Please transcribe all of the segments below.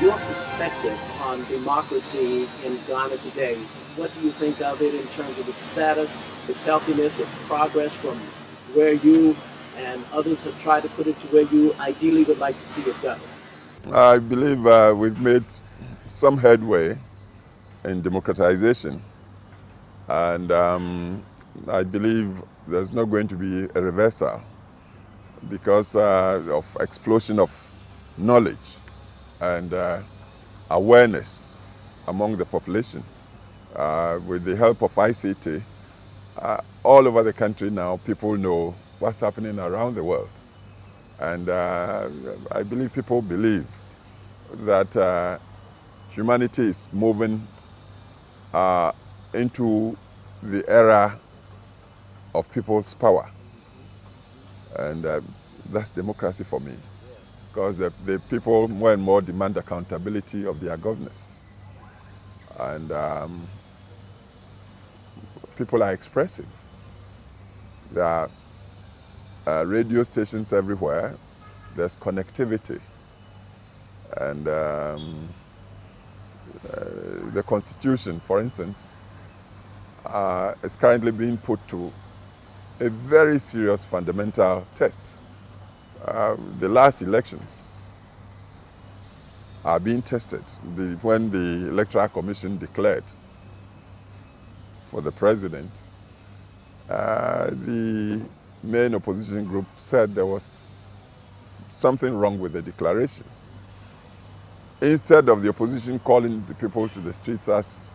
your perspective on democracy in Ghana today, what do you think of it in terms of its status, its healthiness, its progress from where you and others have tried to put it to where you ideally would like to see it go? I believe we've made some headway in democratization, and I believe there's not going to be a reversal because of explosion of knowledge and awareness among the population. With the help of ICT, all over the country now, people know what's happening around the world. And I believe people believe that humanity is moving into the era of people's power. And that's democracy for me. Because the people more and more demand accountability of their governors. And people are expressive. There are radio stations everywhere. There's connectivity. And the Constitution, for instance, is currently being put to a very serious fundamental test. The last elections are being tested. When the Electoral Commission declared for the president, the main opposition group said there was something wrong with the declaration. Instead of the opposition calling the people to the streets as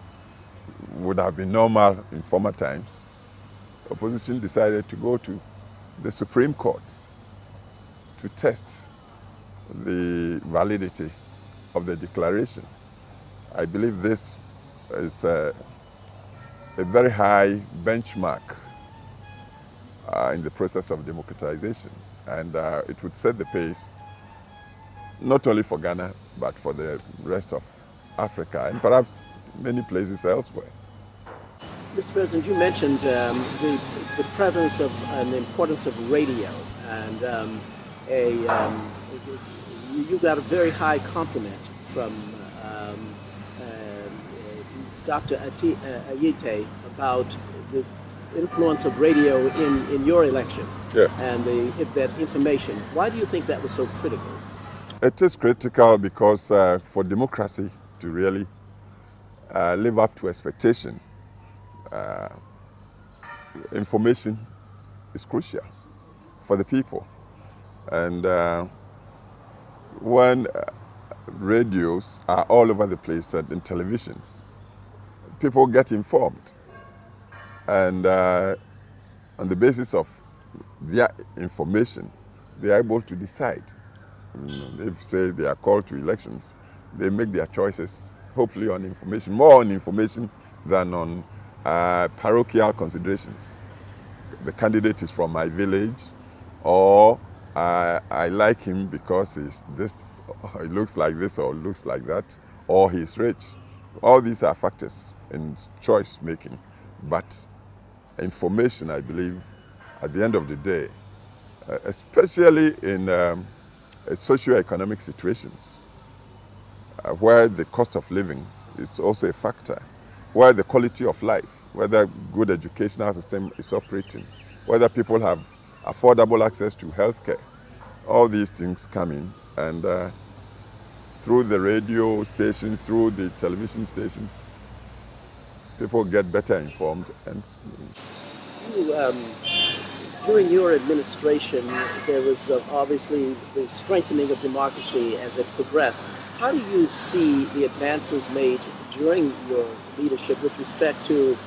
would have been normal in former times, the opposition decided to go to the Supreme Court to test the validity of the declaration. I believe this is a very high benchmark in the process of democratization, and it would set the pace not only for Ghana but for the rest of Africa and perhaps many places elsewhere. Mr. President, you mentioned the prevalence of and the importance of radio, and you got a very high compliment from Dr. Ayite about the influence of radio in your election. Yes. And that information. Why do you think that was so critical? It is critical because for democracy to really live up to expectation, information is crucial for the people. And when radios are all over the place and in televisions, people get informed. And on the basis of their information, they are able to decide. If, say, they are called to elections, they make their choices, hopefully on information, more on information than on parochial considerations. The candidate is from my village, or I like him because he's this, or he looks like this, or looks like that, or he's rich. All these are factors in choice making. But information, I believe, at the end of the day, especially in socio-economic situations, where the cost of living is also a factor, where the quality of life, whether good educational system is operating, whether people have affordable access to healthcare, all these things come in, and through the radio stations, through the television stations, people get better informed. And during your administration, there was obviously the strengthening of democracy as it progressed. How do you see the advances made during your leadership with respect to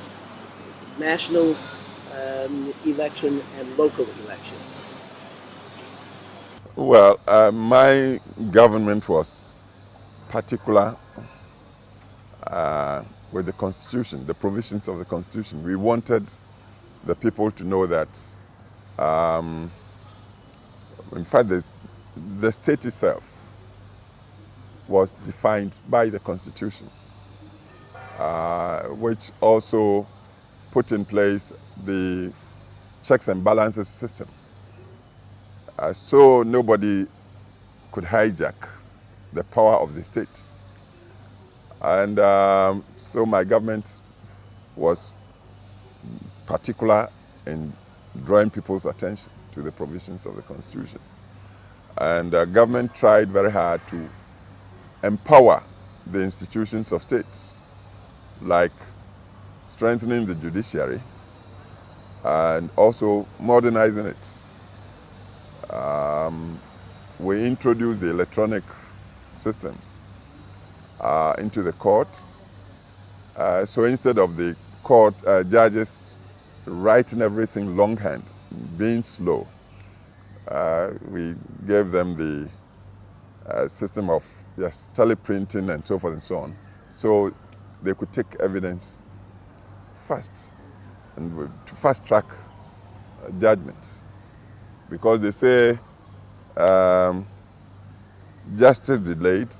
national election and local elections? Well, my government was particular with the Constitution, the provisions of the Constitution. We wanted the people to know that, in fact, the state itself was defined by the Constitution, which also put in place the checks and balances system. So nobody could hijack the power of the states. And so my government was particular in drawing people's attention to the provisions of the Constitution. And government tried very hard to empower the institutions of states, like strengthening the judiciary and also modernizing it. We introduced the electronic systems into the courts. So instead of the court judges writing everything longhand, being slow, we gave them the system of teleprinting and so forth and so on, so they could take evidence fast and to fast track judgments, because they say justice delayed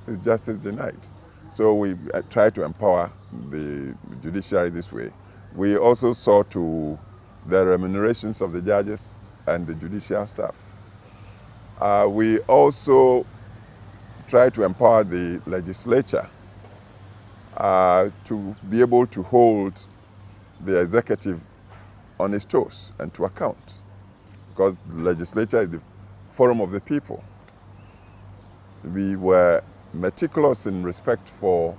is justice denied. So we try to empower the judiciary this way. We also saw to the remunerations of the judges and the judicial staff. We also try to empower the legislature to be able to hold the executive on its toes and to account, because the legislature is the forum of the people. We were meticulous in respect for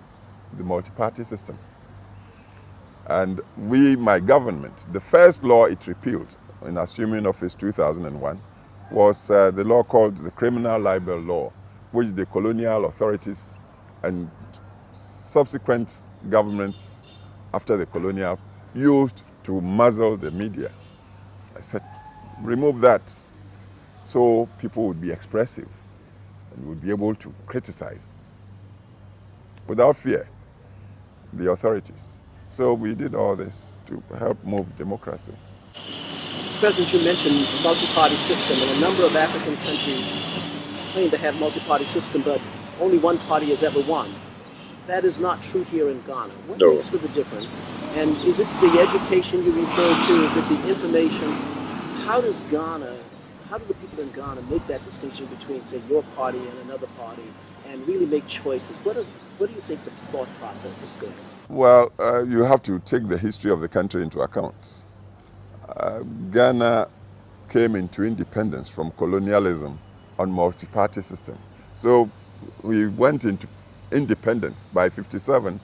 the multi-party system. And my government, the first law it repealed in assuming office 2001 was the law called the Criminal Libel Law, which the colonial authorities and subsequent governments after the colonial used to muzzle the media. I said, remove that so people would be expressive and would be able to criticize without fear the authorities. So we did all this to help move democracy. Mr. President, you mentioned the multi-party system, and a number of African countries claim to have multi-party system, but only one party has ever won. That is not true here in Ghana. What makes for the difference? And is it the education you referred to? Is it the information? How do the people in Ghana make that distinction between, say, your party and another party, and really make choices? What do you think the thought process is going? Well, you have to take the history of the country into account. Ghana came into independence from colonialism on multi-party system. So we went into independence by 57.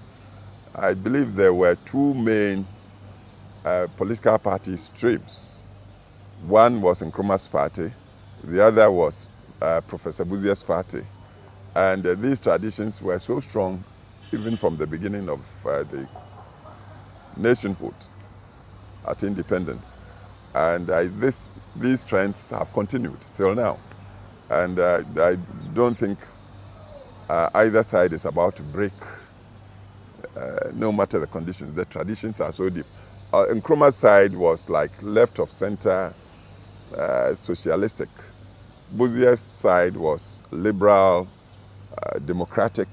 I believe there were two main political party streams. One was Nkrumah's party, the other was Professor Buzia's party. And these traditions were so strong even from the beginning of the nationhood at independence. And these trends have continued till now. And I don't think either side is about to break, no matter the conditions. The traditions are so deep. Nkrumah's side was like left of center, socialistic. Buzia's side was liberal, democratic,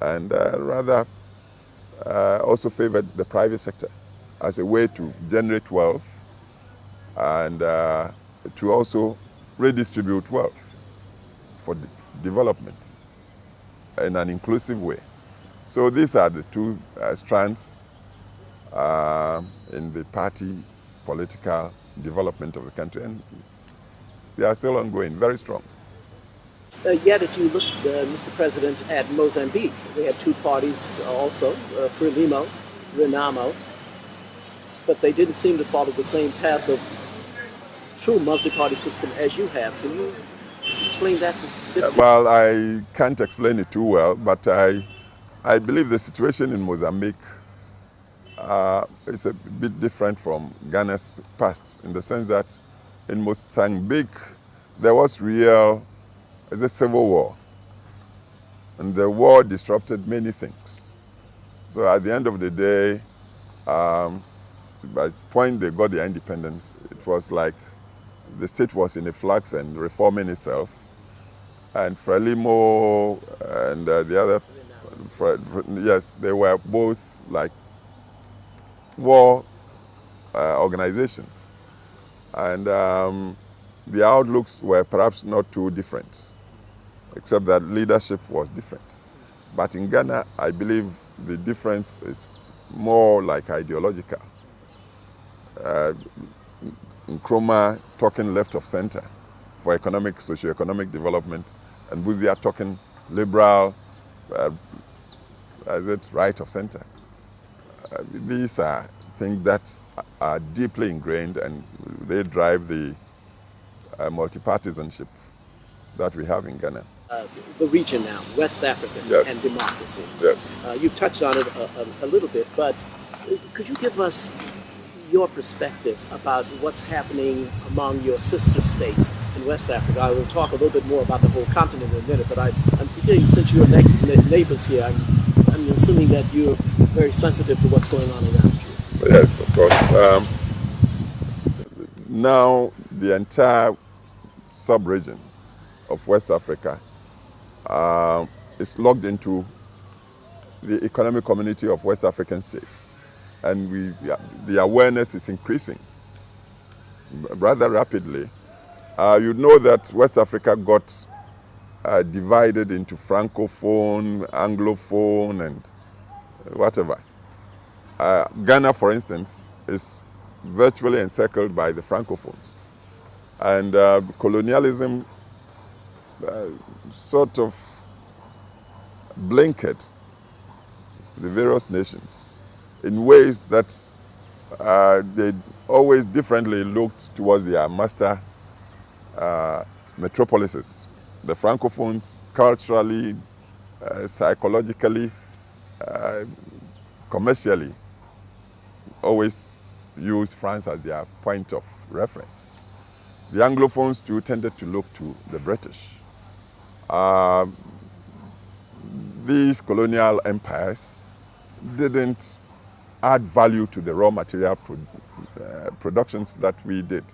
and rather also favored the private sector as a way to generate wealth and to also redistribute wealth for development in an inclusive way. So these are the two strands in the party political development of the country, and they are still ongoing, very strong. Yet, if you look, Mr. President, at Mozambique, they had two parties also, Frelimo, Renamo, but they didn't seem to follow the same path of true multi-party system as you have. Can you explain that just differently? Well, I can't explain it too well, but I believe the situation in Mozambique is a bit different from Ghana's past, in the sense that in Mozambique there was a civil war, and the war disrupted many things. So at the end of the day, by the point they got their independence, it was like the state was in a flux and reforming itself. And Frelimo and the other, yes, they were both like war organizations. And the outlooks were perhaps not too different. except that leadership was different. But in Ghana, I believe the difference is more like ideological. Nkrumah talking left of center for economic, socio-economic development, and Buzia talking liberal, right of center. These are things that are deeply ingrained, and they drive the multi-partisanship that we have in Ghana. The region now, West Africa Yes. and democracy. Yes. You've touched on it a little bit, but could you give us your perspective about what's happening among your sister states in West Africa? I will talk a little bit more about the whole continent in a minute, but I'm thinking, since you're next neighbors here, I'm assuming that you're very sensitive to what's going on around you. Yes, of course. Now, the entire sub-region of West Africa is logged into the economic community of West African states. And the awareness is increasing rather rapidly. You know that West Africa got divided into Francophone, Anglophone, and whatever. Ghana, for instance, is virtually encircled by the Francophones. And colonialism sort of blanketed the various nations in ways that they always differently looked towards their master metropolises. The Francophones, culturally, psychologically, commercially, always used France as their point of reference. The Anglophones too tended to look to the British. These colonial empires didn't add value to the raw material productions that we did.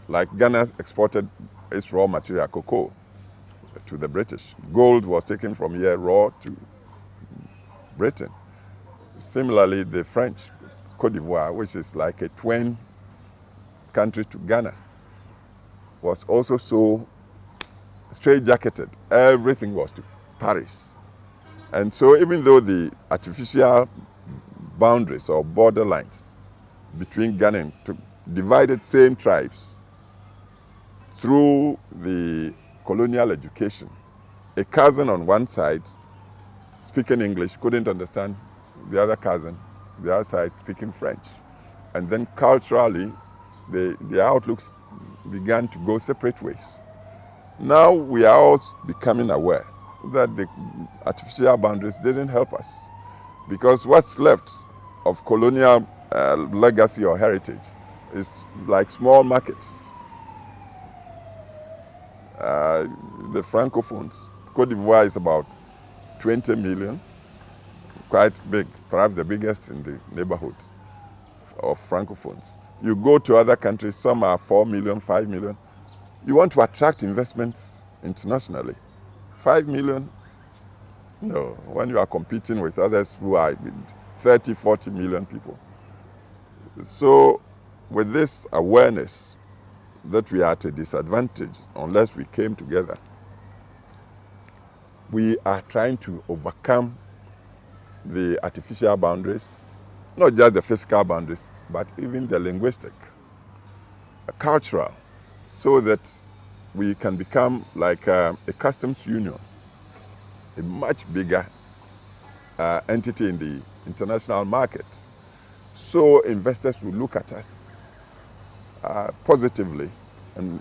Like Ghana exported its raw material, cocoa, to the British. Gold was taken from here raw to Britain. Similarly, the French, Côte d'Ivoire, which is like a twin country to Ghana, was also so straitjacketed. Everything was to Paris. And so even though the artificial boundaries or borderlines between Ghana and divided same tribes through the colonial education, a cousin on one side speaking English couldn't understand the other cousin, the other side speaking French. And then culturally, the outlooks began to go separate ways. Now we are all becoming aware that the artificial boundaries didn't help us, because what's left of colonial legacy or heritage is like small markets. The Francophones, Côte d'Ivoire is about 20 million, quite big, perhaps the biggest in the neighborhood of Francophones. You go to other countries, some are 4 million, 5 million. You want to attract investments internationally. 5 million? No, when you are competing with others who are 30, 40 million people. So with this awareness that we are at a disadvantage unless we came together, we are trying to overcome the artificial boundaries, not just the physical boundaries, but even the linguistic, cultural, so that we can become like a customs union, a much bigger entity in the international market. So investors will look at us positively and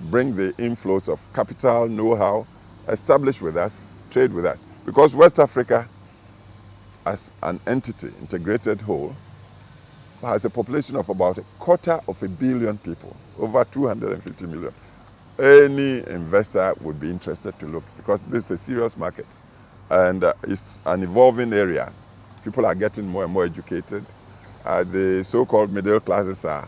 bring the inflows of capital, know-how, establish with us, trade with us. Because West Africa, as an entity, integrated whole, has a population of about 250 million people, over 250 million. Any investor would be interested to look, because this is a serious market and it's an evolving area. People are getting more and more educated. The so-called middle classes are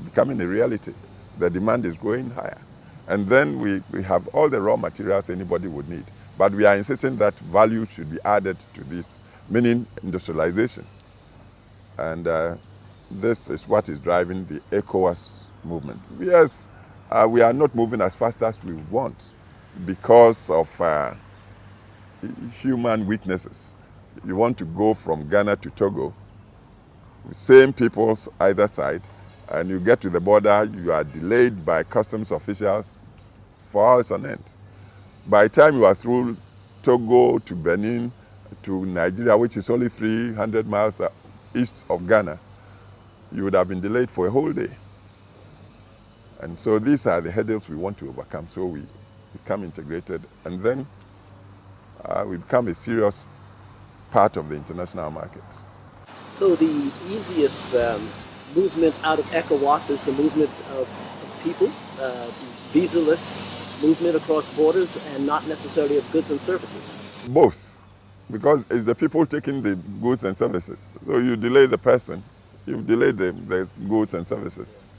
becoming a reality. The demand is going higher. And then we have all the raw materials anybody would need. But we are insisting that value should be added to this, meaning industrialization. And this is what is driving the ECOWAS movement. Yes, we are not moving as fast as we want, because of human weaknesses. You want to go from Ghana to Togo, same peoples either side, and you get to the border, you are delayed by customs officials for hours on end. By the time you are through Togo to Benin to Nigeria, which is only 300 miles east of Ghana, you would have been delayed for a whole day. And so these are the hurdles we want to overcome, so we become integrated, and then we become a serious part of the international markets. So the easiest movement out of ECOWAS is the movement of people, visa-less movement across borders, and not necessarily of goods and services. Both, because it's the people taking the goods and services. So you delay the person, you've delayed the goods and services.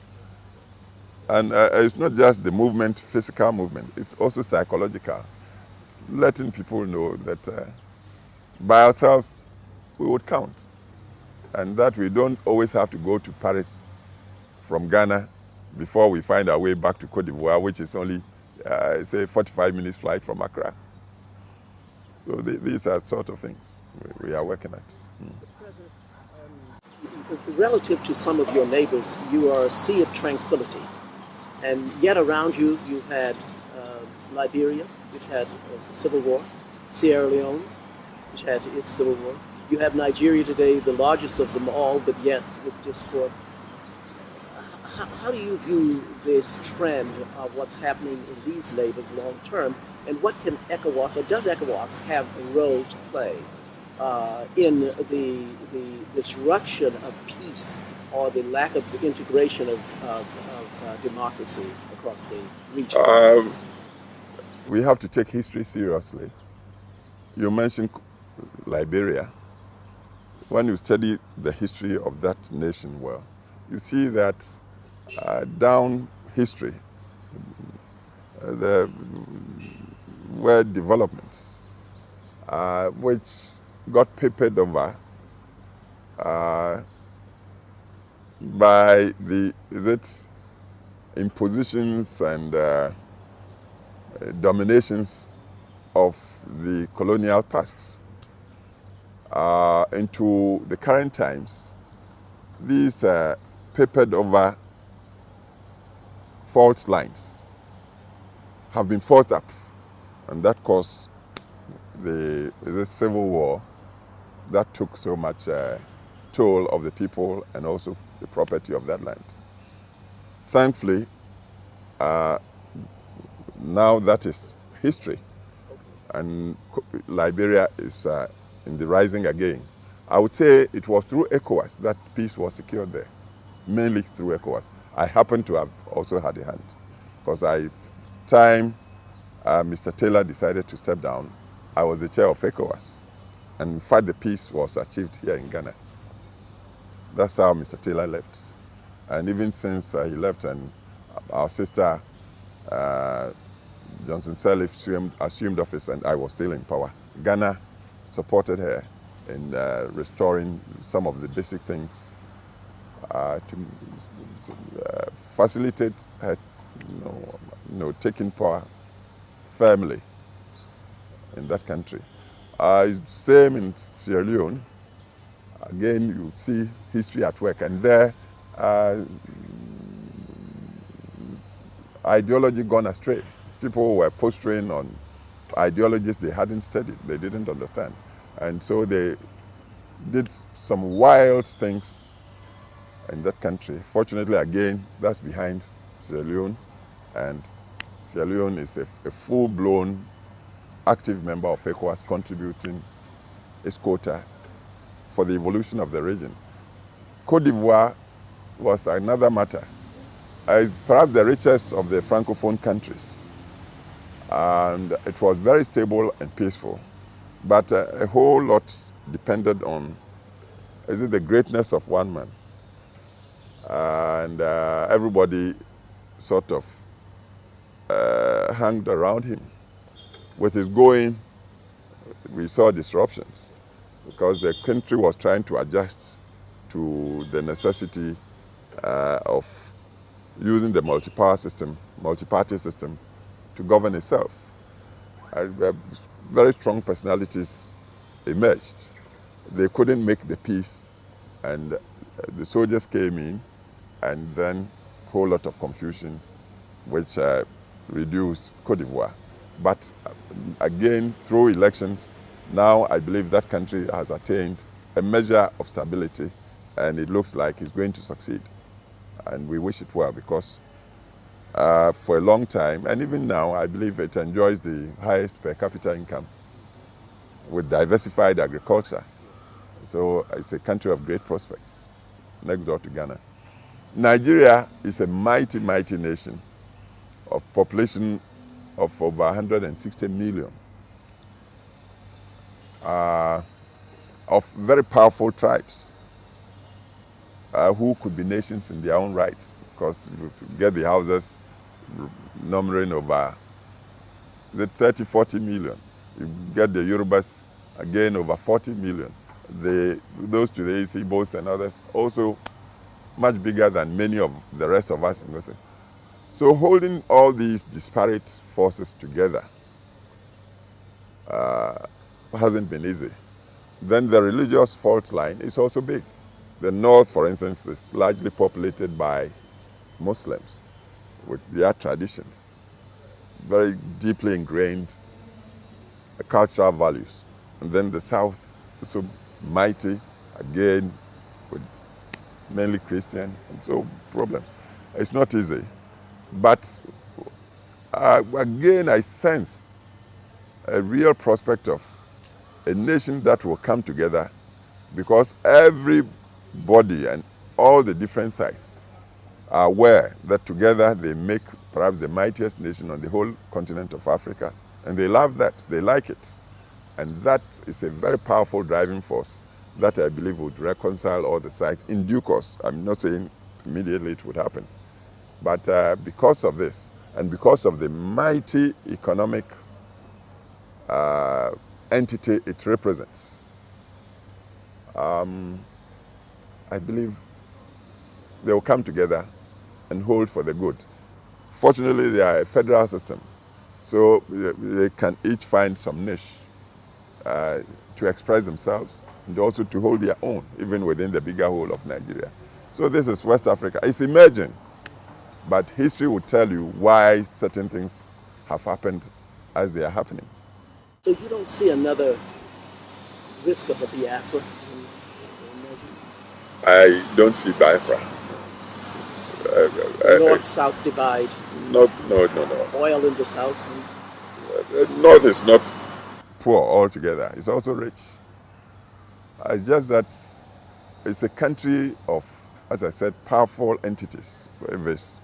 And it's not just the movement, physical movement, it's also psychological. Letting people know that by ourselves we would count, and that we don't always have to go to Paris from Ghana before we find our way back to Cote d'Ivoire, which is only, say, 45 minutes flight from Accra. So these are sort of things we are working at. Mr. President, relative to some of your neighbors, you are a sea of tranquility. And yet around you, you had Liberia, which had a civil war, Sierra Leone, which had its civil war. You have Nigeria today, the largest of them all, but yet with discord. How do you view this trend of what's happening in these neighbors long term, and what can ECOWAS, or does ECOWAS have a role to play in the disruption of peace or the lack of the integration of democracy across the region? We have to take history seriously. You mentioned Liberia. When you study the history of that nation well, you see that down history, there were developments which got papered over by the impositions and dominations of the colonial past into the current times. These papered over fault lines have been forced up, and that caused the civil war that took so much toll of the people and also the property of that land. Thankfully, now that is history, and Liberia is in the rising again. I would say it was through ECOWAS that peace was secured there, mainly through ECOWAS. I happen to have also had a hand, because Mr. Taylor decided to step down, I was the chair of ECOWAS, and in fact the peace was achieved here in Ghana. That's how Mr. Taylor left. And even since he left, and our sister Johnson Sirleaf assumed office and I was still in power, Ghana supported her in restoring some of the basic things to facilitate her taking power firmly in that country. Same in Sierra Leone. Again, you see history at work, and there ideology gone astray. People were posturing on ideologies they hadn't studied, they didn't understand. And so they did some wild things in that country. Fortunately, again, that's behind Sierra Leone, and Sierra Leone is a full-blown active member of ECOWAS, contributing its quota for the evolution of the region. Cote d'Ivoire was another matter. It's perhaps the richest of the Francophone countries, and it was very stable and peaceful. But a whole lot depended on, the greatness of one man? And everybody sort of hanged around him. With his going, we saw disruptions, because the country was trying to adjust to the necessity of using the multi-party system to govern itself. Very strong personalities emerged. They couldn't make the peace, and the soldiers came in, and then a whole lot of confusion, which reduced Cote d'Ivoire. But again, through elections, now I believe that country has attained a measure of stability, and it looks like it's going to succeed. And we wish it well, because for a long time, and even now, I believe it enjoys the highest per capita income with diversified agriculture. So it's a country of great prospects, next door to Ghana. Nigeria is a mighty, mighty nation of population of over 160 million, of very powerful tribes who could be nations in their own right, because you get the houses numbering over 30, 40 million. You get the Yorubas, again, over 40 million. Those today, Igbos and others, also much bigger than many of the rest of us. So holding all these disparate forces together hasn't been easy. Then the religious fault line is also big. The north, for instance, is largely populated by Muslims with their traditions, very deeply ingrained cultural values. And then the south, so mighty, again, with mainly Christian, and so problems. It's not easy. But again, I sense a real prospect of a nation that will come together, because everybody and all the different sides are aware that together they make perhaps the mightiest nation on the whole continent of Africa. And they love that, they like it. And that is a very powerful driving force that I believe would reconcile all the sides in due course. I'm not saying immediately it would happen. But because of this, and because of the mighty economic entity it represents, I believe they will come together and hold for the good. Fortunately, they are a federal system, so they can each find some niche to express themselves and also to hold their own, even within the bigger whole of Nigeria. So this is West Africa. It's emerging, but history will tell you why certain things have happened as they are happening. So you don't see another risk of a Biafra? I don't see Biafra. North-South divide? No. Oil in the south? North is not poor altogether. It's also rich. It's just that it's a country of, as I said, powerful entities. If it's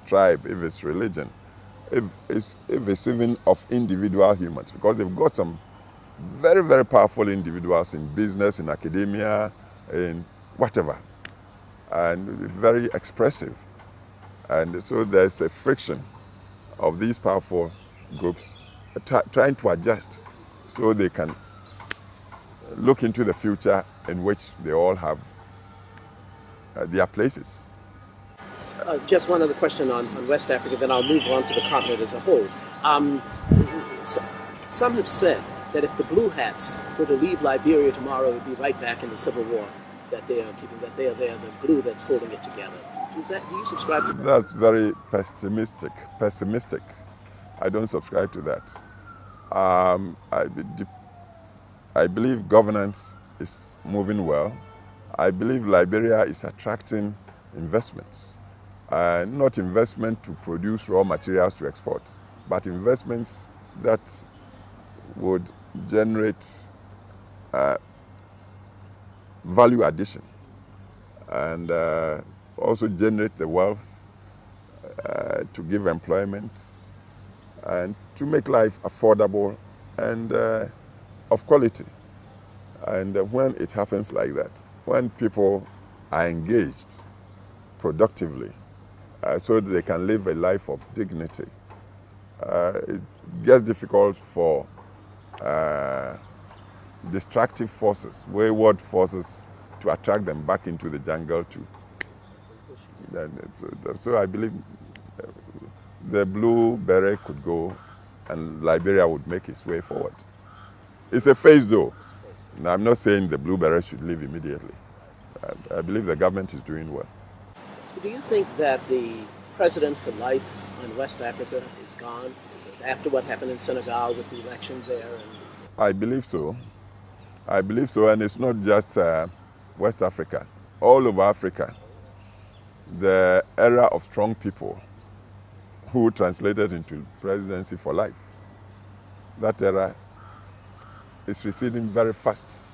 tribe, if it's religion, if it's even of individual humans, because they've got some very, very powerful individuals in business, in academia, in whatever, and very expressive. And so there's a friction of these powerful groups trying to adjust so they can look into the future in which they all have their places. Just one other question on West Africa, then I'll move on to the continent as a whole. Some have said that if the Blue Hats were to leave Liberia tomorrow, it would be right back in the Civil War that they are keeping, that they are the glue that's holding it together. Do you subscribe to that? That's very pessimistic. I don't subscribe to that. I believe governance is moving well. I believe Liberia is attracting investments. Not investment to produce raw materials to export, but investments that would generate value addition and also generate the wealth to give employment and to make life affordable and of quality. And when it happens like that, when people are engaged productively so that they can live a life of dignity, it gets difficult for destructive forces, wayward forces, to attract them back into the jungle too. So I believe the blue beret could go and Liberia would make its way forward. It's a phase though. Now, I'm not saying the Blue Berets should leave immediately. I believe the government is doing well. So do you think that the president for life in West Africa is gone after what happened in Senegal with the election there? I believe so. I believe so, and it's not just West Africa. All over Africa, the era of strong people who translated into presidency for life, that era is receding very fast.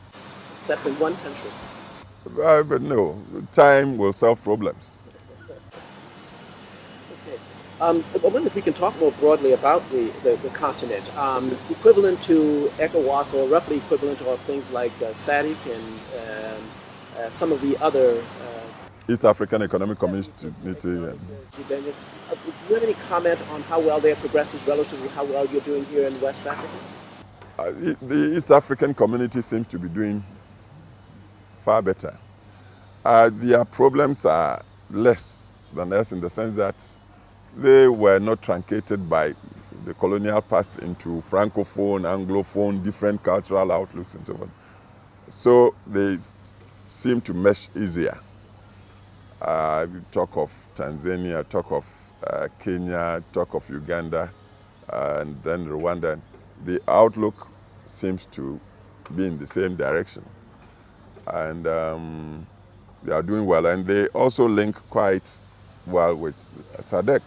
Except in one country. But no, time will solve problems. Okay. I wonder if we can talk more broadly about the continent. Equivalent to ECOWAS, or roughly equivalent to things like SADC and some of the other East African Economic Community. Do you have any comment on how well they are progressing relative to how well you're doing here in West Africa? The East African community seems to be doing far better. Their problems are less than us in the sense that they were not truncated by the colonial past into francophone, anglophone, different cultural outlooks and so on. So they seem to mesh easier. Talk of Tanzania, talk of Kenya, talk of Uganda, and then Rwanda. The outlook seems to be in the same direction. And they are doing well. And they also link quite well with SADC.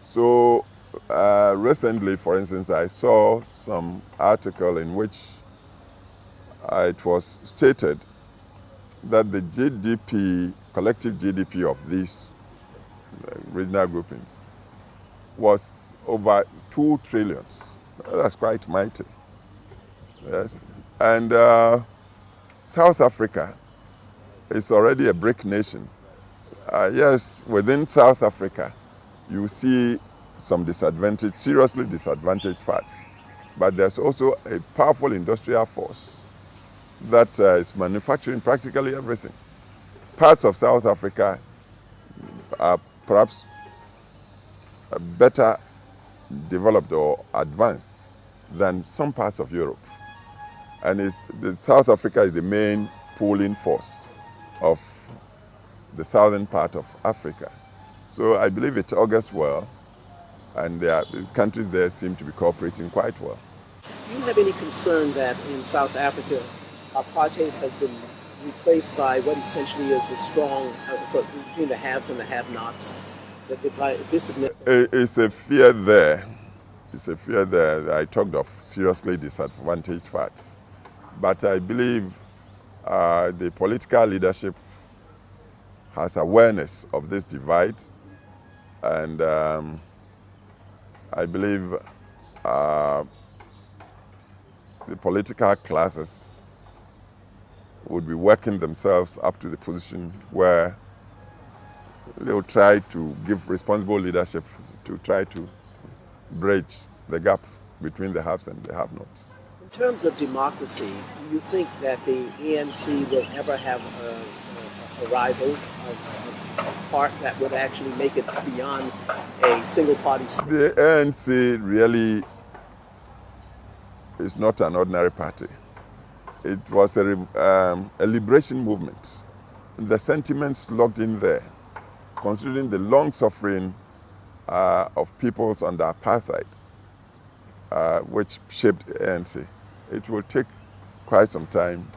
So recently, for instance, I saw some article in which it was stated that the GDP, collective GDP of these regional groupings was over 2 trillion. That's quite mighty. Yes. And South Africa is already a BRIC nation. Yes, within South Africa, you see some disadvantaged, seriously disadvantaged parts. But there's also a powerful industrial force that is manufacturing practically everything. Parts of South Africa are perhaps better developed or advanced than some parts of Europe. And South Africa is the main pulling force of the southern part of Africa. So I believe it augurs well, and the countries there seem to be cooperating quite well. Do you have any concern that in South Africa, apartheid has been replaced by what essentially is a strong between the haves and the have-nots, the divisiveness? It's a fear there. It's a fear there. I talked of seriously disadvantaged parts. But I believe the political leadership has awareness of this divide, and I believe the political classes would be working themselves up to the position where they will try to give responsible leadership to try to bridge the gap between the haves and the have-nots. In terms of democracy, do you think that the ANC will ever have a rival, a part that would actually make it beyond a single party? The ANC really is not an ordinary party. It was a liberation movement. The sentiments locked in there, considering the long suffering of peoples under apartheid, which shaped the ANC. It will take quite some time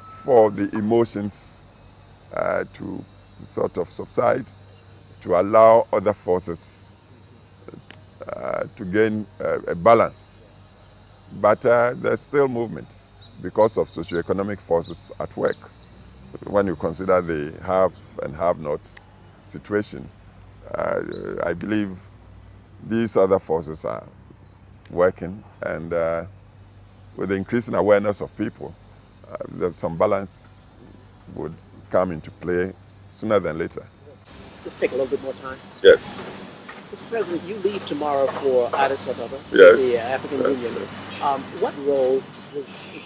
for the emotions to sort of subside, to allow other forces to gain a balance. But there's still movements because of socioeconomic forces at work. When you consider the have and have-nots situation, I believe these other forces are working, and with the increasing awareness of people, some balance would come into play sooner than later. Let's take a little bit more time. Yes. Mr. President, you leave tomorrow for Addis Ababa, Yes. the African Union. Yes. What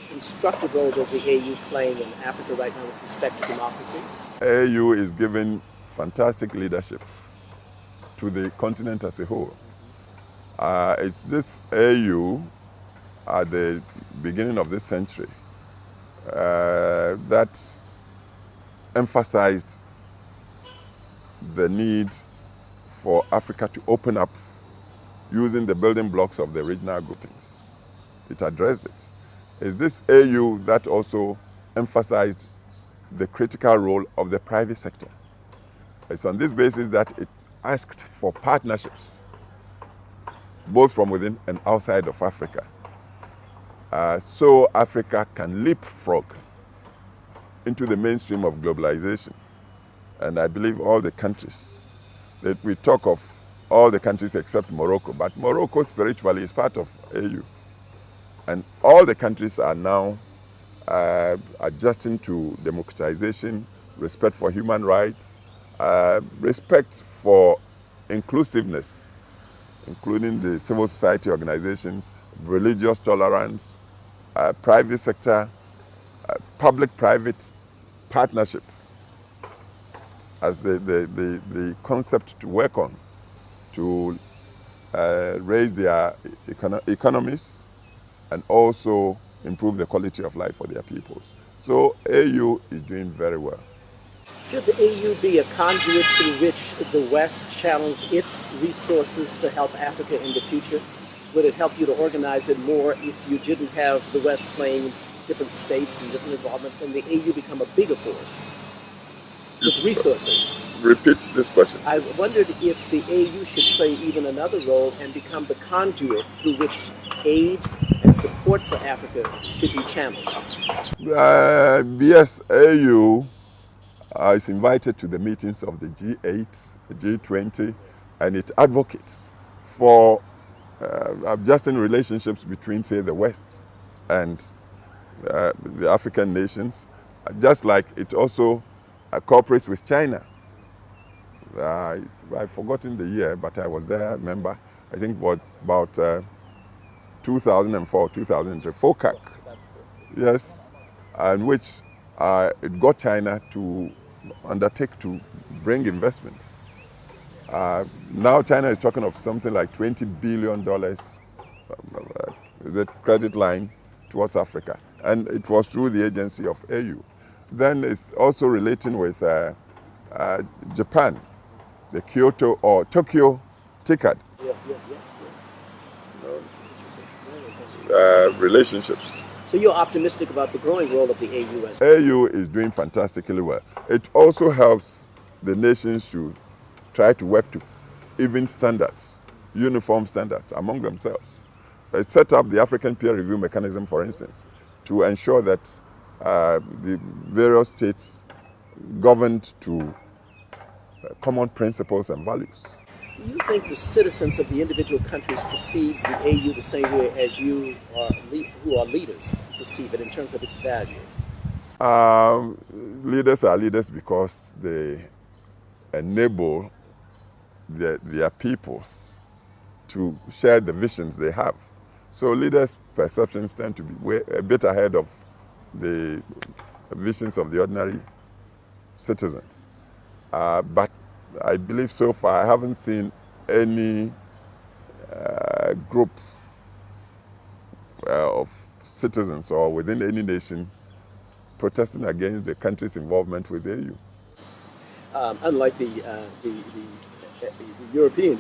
constructive role does the AU playing in Africa right now with respect to democracy? AU is giving fantastic leadership to the continent as a whole. It's this AU at the beginning of this century that emphasized the need for Africa to open up using the building blocks of the regional groupings. It addressed it. It's this AU that also emphasized the critical role of the private sector. It's on this basis that it asked for partnerships, both from within and outside of Africa, so Africa can leapfrog into the mainstream of globalization. And I believe all the countries, that we talk of all the countries except Morocco, but Morocco spiritually is part of AU. And all the countries are now adjusting to democratization, respect for human rights, respect for inclusiveness, including the civil society organizations, religious tolerance, private sector, public-private partnership as the concept to work on to raise their economies and also improve the quality of life for their peoples. So AU is doing very well. Should the AU be a conduit through which the West channels its resources to help Africa in the future? Would it help you to organize it more if you didn't have the West playing different states and different involvement, and the AU become a bigger force with resources? Repeat this question. I wondered if the AU should play even another role and become the conduit through which aid and support for Africa should be channeled. Yes, AU is invited to the meetings of the G8, G20, and it advocates for adjusting relationships between, say, the West and the African nations, just like it also cooperates with China. I've forgotten the year, but I was there, remember, I think it was about 2004, 2003, FOCAC, yes, and which it got China to undertake to bring investments. Now China is talking of something like $20 billion the credit line towards Africa, and it was through the agency of AU. Then it's also relating with Japan, the Kyoto or Tokyo TICAD relationships. So you're optimistic about the growing role of the AU as AU is doing fantastically well. It also helps the nations to try to work to even standards, uniform standards among themselves. It set up the African peer review mechanism, for instance, to ensure that the various states governed to common principles and values. Do you think the citizens of the individual countries perceive the AU the same way as you who are leaders perceive it in terms of its value? Leaders are leaders because they enable their peoples to share the visions they have. So leaders' perceptions tend to be a bit ahead of the visions of the ordinary citizens. But I believe so far I haven't seen any group of citizens or within any nation protesting against the country's involvement with the AU. Unlike the European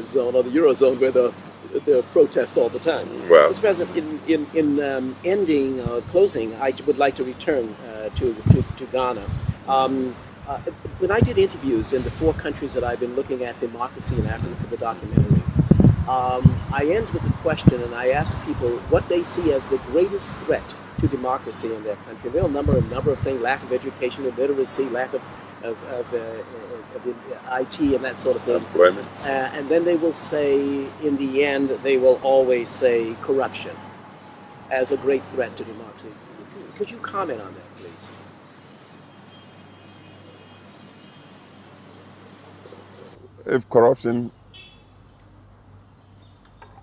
zone or the Eurozone, where there are protests all the time. Well, Mr. President, in ending, closing, I would like to return to Ghana. When I did interviews in the 4 countries that I've been looking at democracy in Africa for the documentary, I end with a question, and I ask people what they see as the greatest threat to democracy in their country. They'll number a number of things: lack of education and literacy, lack of IT and that sort of thing. Employment. And then they will say, in the end, they will always say corruption as a great threat to democracy. Could you comment on that, please? If corruption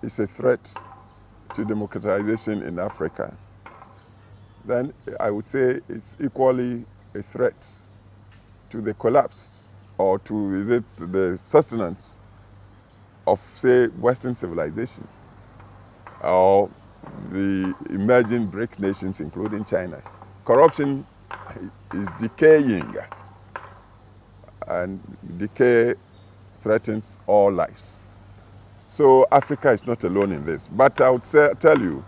is a threat to democratization in Africa, then I would say it's equally a threat to the collapse or to the sustenance of, say, Western civilization or the emerging BRIC nations, including China, corruption is decaying, and decay threatens all lives. So Africa is not alone in this. But I would tell you,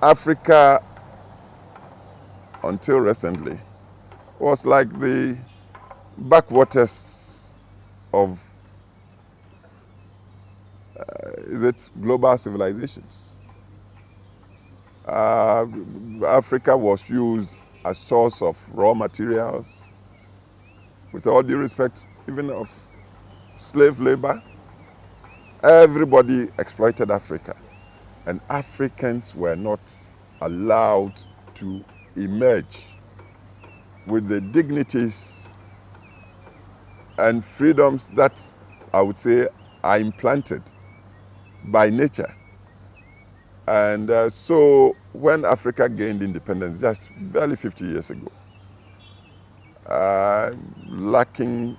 Africa, until recently, was like the backwaters of global civilizations. Africa was used as source of raw materials, with all due respect, even of slave labor. Everybody exploited Africa, and Africans were not allowed to emerge with the dignities and freedoms that I would say are implanted by nature. And so when Africa gained independence just barely 50 years ago, lacking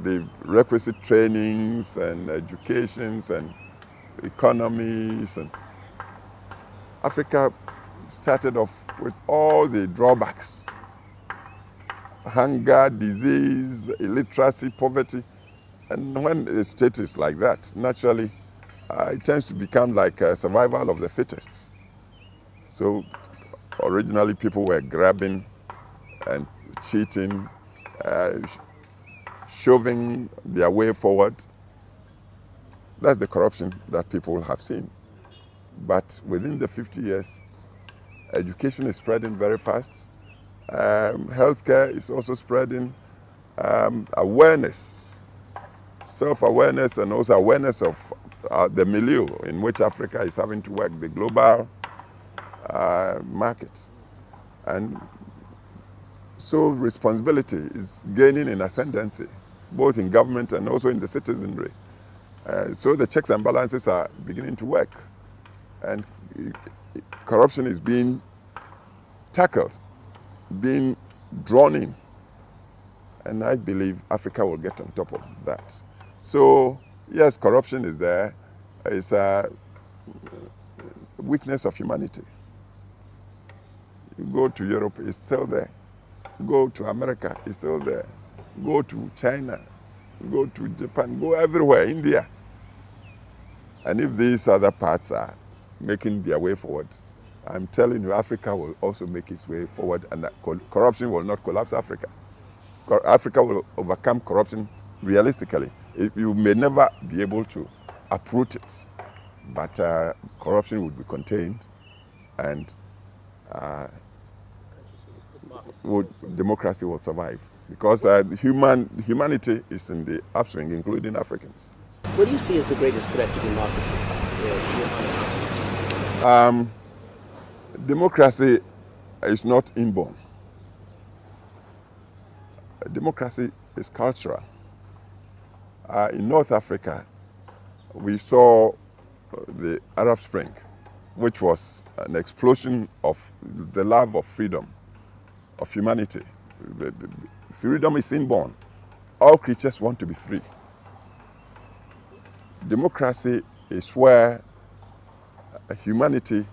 the requisite trainings and educations and economies, and Africa started off with all the drawbacks: hunger, disease, illiteracy, poverty. And when a state is like that, naturally, it tends to become like a survival of the fittest. So originally people were grabbing and cheating, shoving their way forward. That's the corruption that people have seen. But within the 50 years, education is spreading very fast. Healthcare is also spreading. Awareness, self-awareness, and also awareness of the milieu in which Africa is having to work, the global markets. And so responsibility is gaining in ascendancy, both in government and also in the citizenry. So the checks and balances are beginning to work, and corruption is being tackled, being drawn in. And I believe Africa will get on top of that. So yes, corruption is there. It's a weakness of humanity. You go to Europe, it's still there. Go to America, it's still there. Go to China, go to Japan, go everywhere, India. And if these other parts are making their way forward, I'm telling you, Africa will also make its way forward, and that corruption will not collapse Africa. Africa will overcome corruption realistically. You may never be able to uproot it, but corruption will be contained, and democracy will survive, because humanity is in the upswing, including Africans. What do you see as the greatest threat to democracy? Democracy is not inborn. Democracy is cultural. In North Africa, we saw the Arab Spring, which was an explosion of the love of freedom, of humanity. Freedom is inborn. All creatures want to be free. Democracy is where humanity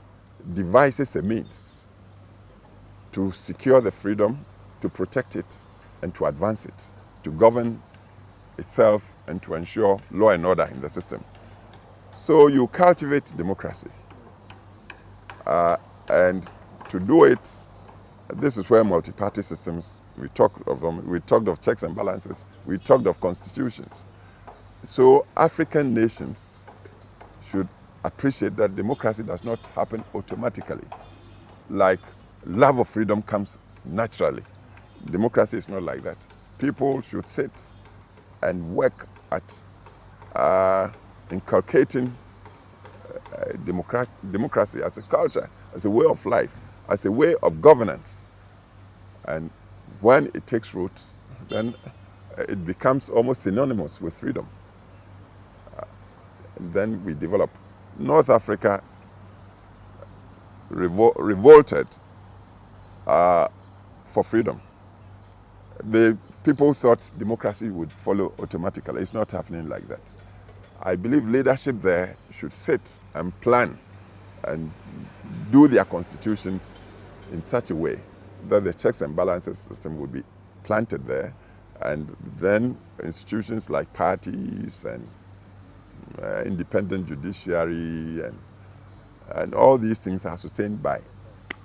devises a means to secure the freedom, to protect it, and to advance it, to govern itself, and to ensure law and order in the system. So you cultivate democracy. And to do it, this is where multi-party systems, we talked of them, we talked of checks and balances, we talked of constitutions. So African nations should appreciate that democracy does not happen automatically. Like love of freedom comes naturally. Democracy is not like that. People should sit and work at inculcating democracy as a culture, as a way of life, as a way of governance. And when it takes root, then it becomes almost synonymous with freedom. And then we develop. North Africa revolted for freedom. The people thought democracy would follow automatically. It's not happening like that. I believe leadership there should sit and plan and do their constitutions in such a way that the checks and balances system would be planted there, and then institutions like parties and independent judiciary and all these things are sustained by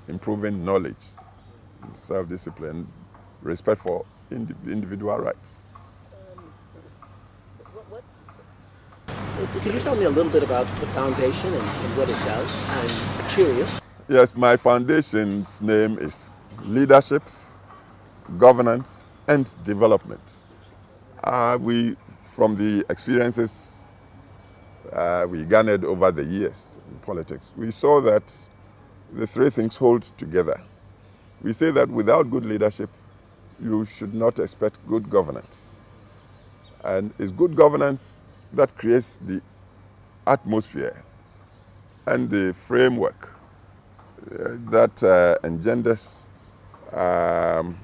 improving knowledge, self-discipline, respect for individual rights. Could you tell me a little bit about the foundation and what it does? I'm curious. Yes, my foundation's name is Leadership, Governance, and Development. From the experiences we garnered over the years in politics, we saw that the three things hold together. We say that without good leadership, you should not expect good governance. And it's good governance that creates the atmosphere and the framework that engenders the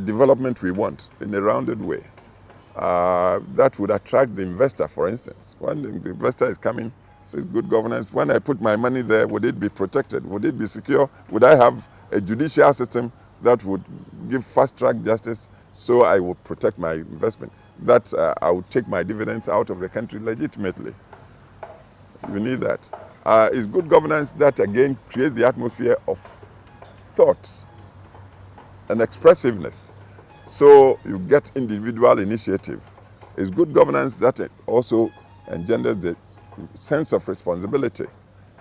development we want in a rounded way. That would attract the investor, for instance. When the investor is coming, says good governance, when I put my money there, would it be protected? Would it be secure? Would I have a judicial system that would give fast-track justice so I will protect my investment? That I would take my dividends out of the country legitimately. You need that. It's good governance that again creates the atmosphere of thought and expressiveness. So you get individual initiative. It's good governance that also engenders the sense of responsibility,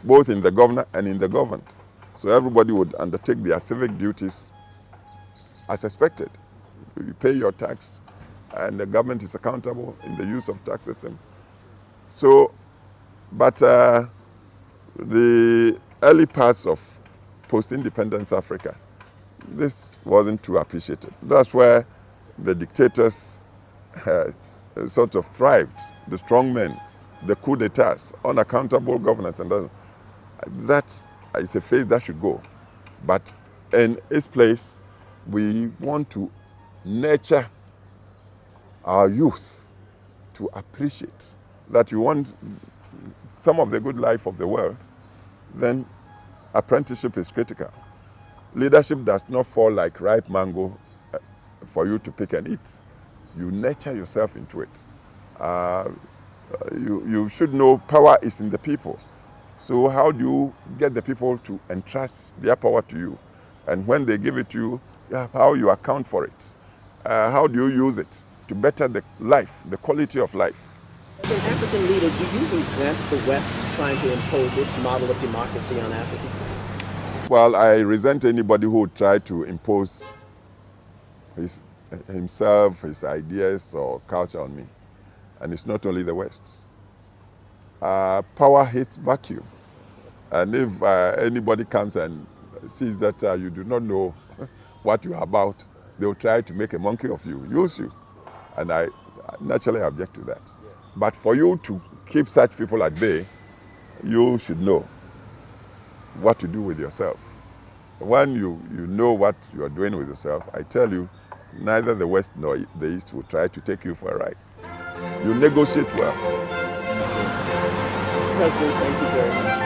both in the governor and in the governed. So everybody would undertake their civic duties as expected. You pay your tax, and the government is accountable in the use of tax system. So, but the early parts of post-independence Africa, this wasn't too appreciated. That's where the dictators sort of thrived, the strongmen, the coup d'etats, unaccountable governance, and that is a phase that should go. But in its place, we want to nurture our youth to appreciate that you want some of the good life of the world, then apprenticeship is critical. Leadership does not fall like ripe mango for you to pick and eat. You nurture yourself into it. You should know power is in the people. So how do you get the people to entrust their power to you? And when they give it to you, how you account for it? How do you use it to better the life, the quality of life? As an African leader, do you resent the West trying to impose its model of democracy on Africa? Well, I resent anybody who would try to impose himself, his ideas or culture on me. And it's not only the West. Power hates vacuum. And if anybody comes and sees that you do not know what you are about, they will try to make a monkey of you, use you. And I naturally object to that. Yeah. But for you to keep such people at bay, you should know what to do with yourself. When you know what you are doing with yourself, I tell you, neither the West nor the East will try to take you for a ride. You negotiate well. Mr. President, thank you very much.